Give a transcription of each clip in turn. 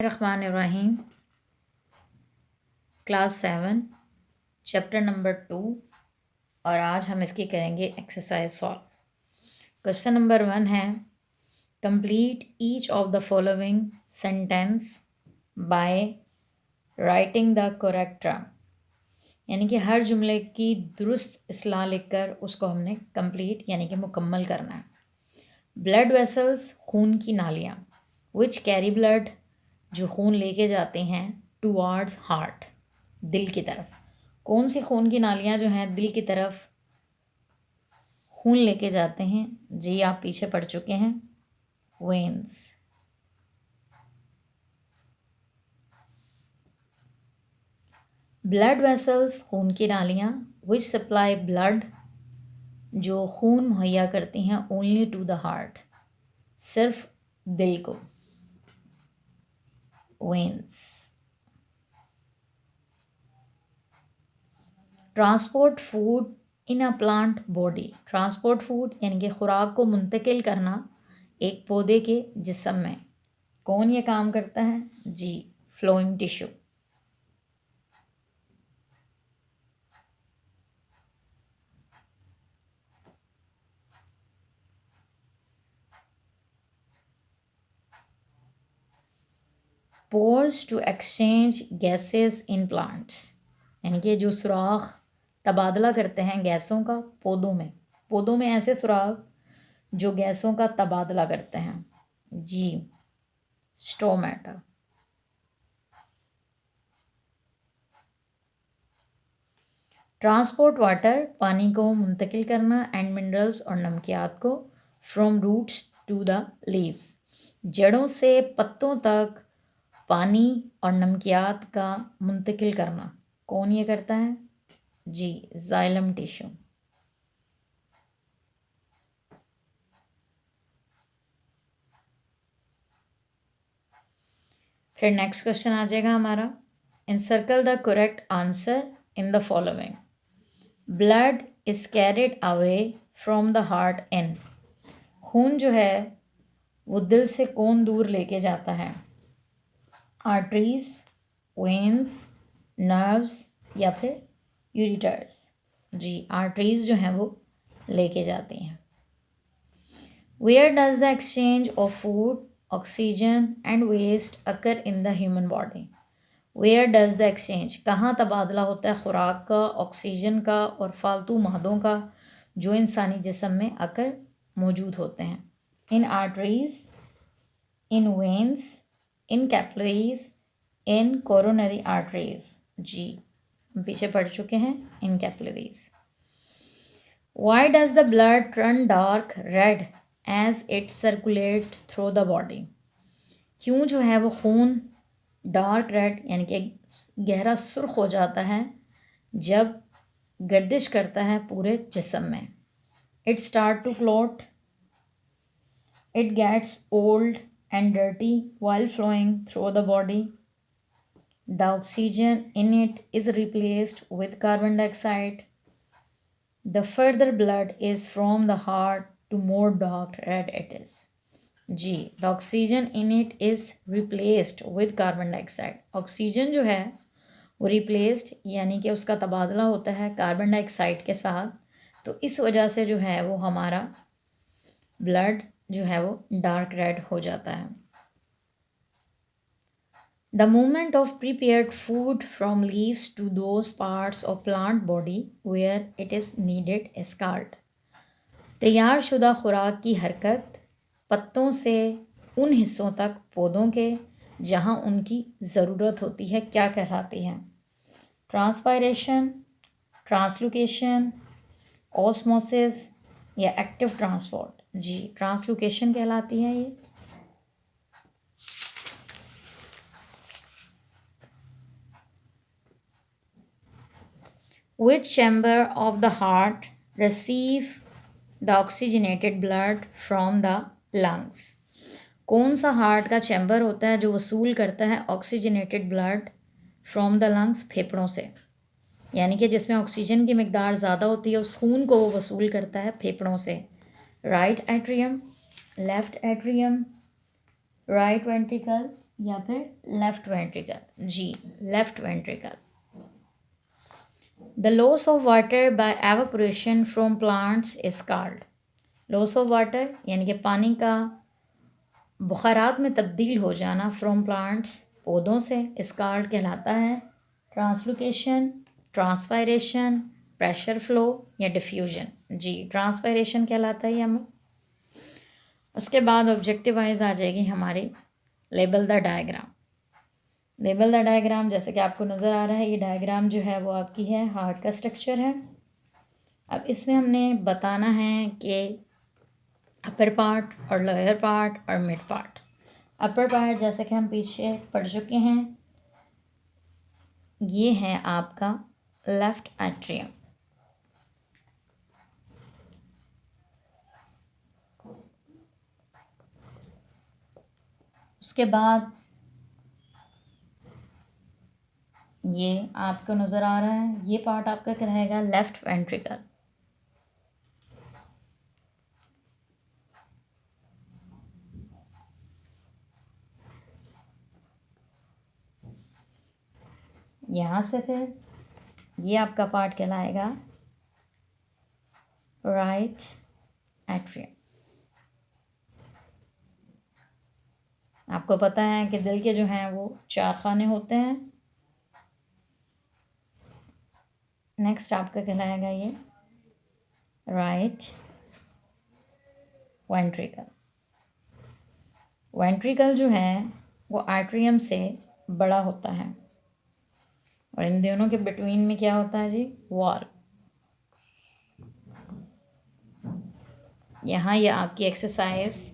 रहमानिर्रहीम। Class 7 chapter number 2 और आज हम इसकी करेंगे एक्सरसाइज सॉल्व। क्वेश्चन नंबर 1 है complete each of the following sentence by writing the correct term, यानी कि हर जुमले की दुरुस्त इस्लाह लिखकर उसको हमने कंप्लीट यानी कि मुकम्मल करना है। ब्लड वेसल्स खून की नालियाँ, विच कैरी ब्लड जो खून लेके जाते हैं टुवार्ड्स हार्ट दिल की तरफ। कौन सी खून की नालियाँ जो हैं दिल की तरफ खून लेके जाते हैं? जी आप पीछे पढ़ चुके हैं, वेन्स। ब्लड वेसल्स खून की नालियाँ, विच सप्लाई ब्लड जो खून मुहैया करती हैं ओनली टू द हार्ट सिर्फ दिल को, veins. Transport food in a plant body, transport food यानी कि खुराक को मुंतकिल करना एक पौधे के जिस्म में, कौन ये काम करता है? जी flowing tissue. Pores to exchange gases in plants, यानी कि जो सुराख तबादला करते हैं गैसों का पौधों में ऐसे सुराख जो गैसों का तबादला करते हैं, जी स्टोमेटा। ट्रांसपोर्ट वाटर पानी को मुंतकिल करना एंड मिनरल्स और नमकियात को from roots to the leaves, जड़ों से पत्तों तक पानी और नमकियात का मुंतकिल करना, कौन ये करता है? जी जाइलम टिश्यू। फिर नेक्स्ट क्वेश्चन आ जाएगा हमारा, encircle the correct answer in the following. Blood is carried away from the heart in, खून जो है वो दिल से कौन दूर लेके जाता है? आर्टरीज, वेन्स, नर्व्स या फिर यूरिटर्स। जी आर्टरीज जो हैं वो लेके जाती हैं। Where does the exchange of food, oxygen and waste occur in the human body. Where does the exchange, कहाँ तबादला होता है खुराक का, ऑक्सीजन का और फालतू मादों का जो इंसानी जिस्म में अकर मौजूद होते हैं? In arteries, in veins, in capillaries, in coronary arteries. जी हम पीछे पढ़ चुके हैं, in capillaries. Why does the blood turn dark red as it circulate through the body, क्यों जो है वो खून डार्क रेड यानी कि गहरा सुर्ख हो जाता है जब गर्दिश करता है पूरे जिस्म में? It start to clot, it gets old and dirty while flowing through the body, the oxygen in it is replaced with carbon dioxide, the further blood is from the heart to more dark red it is। जी the oxygen in it is replaced with carbon dioxide, oxygen जो है वो replaced यानी कि उसका तबादला होता है कार्बन डाइऑक्साइड के साथ, तो इस वजह से जो है वो हमारा ब्लड जो है वो डार्क रेड हो जाता है। The movement of prepared food from leaves to those parts of plant body where it is needed is called, तैयार शुदा खुराक की हरकत पत्तों से उन हिस्सों तक पौधों के जहाँ उनकी ज़रूरत होती है क्या कहलाती है? ट्रांसपायरेशन, ट्रांसलोकेशन, ऑस्मोसिस या एक्टिव ट्रांसपोर्ट। जी ट्रांसलोकेशन कहलाती है ये। Which chamber of the heart receive the oxygenated blood from the lungs, कौन सा हार्ट का चैम्बर होता है जो वसूल करता है oxygenated blood from the lungs, फेफड़ों से, यानी कि जिसमें ऑक्सीजन की मकदार ज़्यादा होती है उस खून को वो वसूल करता है फेफड़ों से? Right atrium, left atrium, right ventricle या फिर लेफ्ट वेंट्रिकल, जी left ventricle. The loss of water by evaporation from plants is called, loss of water यानी कि पानी का बुखारात में तब्दील हो जाना फ्रॉम प्लांट्स, पौधों से, इस कॉल्ड कहलाता है ट्रांसलोकेशन, ट्रांसपायरेशन, प्रेशर फ्लो या डिफ्यूजन। जी ट्रांसपायरेशन कहलाता है ये हमें। उसके बाद ऑब्जेक्टिव वाइज आ जाएगी हमारी label the diagram. Label the diagram जैसे कि आपको नज़र आ रहा है, ये डायग्राम जो है वो आपकी है हार्ट का स्ट्रक्चर है। अब इसमें हमने बताना है कि अपर पार्ट और लोअर पार्ट और मिड पार्ट। अपर पार्ट जैसे कि हम पीछे पढ़ चुके हैं, ये है आपका लेफ्ट एट्रियम। उसके बाद ये आपको नज़र आ रहा है, ये पार्ट आपका क्या रहेगा, लेफ्ट वेंट्रिकल। यहाँ से फिर ये आपका पार्ट कहलाएगा राइट एट्रियम। आपको पता है कि दिल के जो हैं वो 4 खाने होते हैं। नेक्स्ट आपका कहलाएगा ये राइट वेंट्रिकल। वेंट्रिकल जो है वो एट्रियम से बड़ा होता है और इन दोनों के बिटवीन में क्या होता है जी, वॉल। यहाँ ये आपकी एक्सरसाइज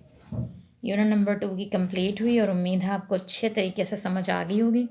यूनिट नंबर 2 की कंप्लीट हुई और उम्मीद है आपको अच्छे तरीके से समझ आ गई होगी।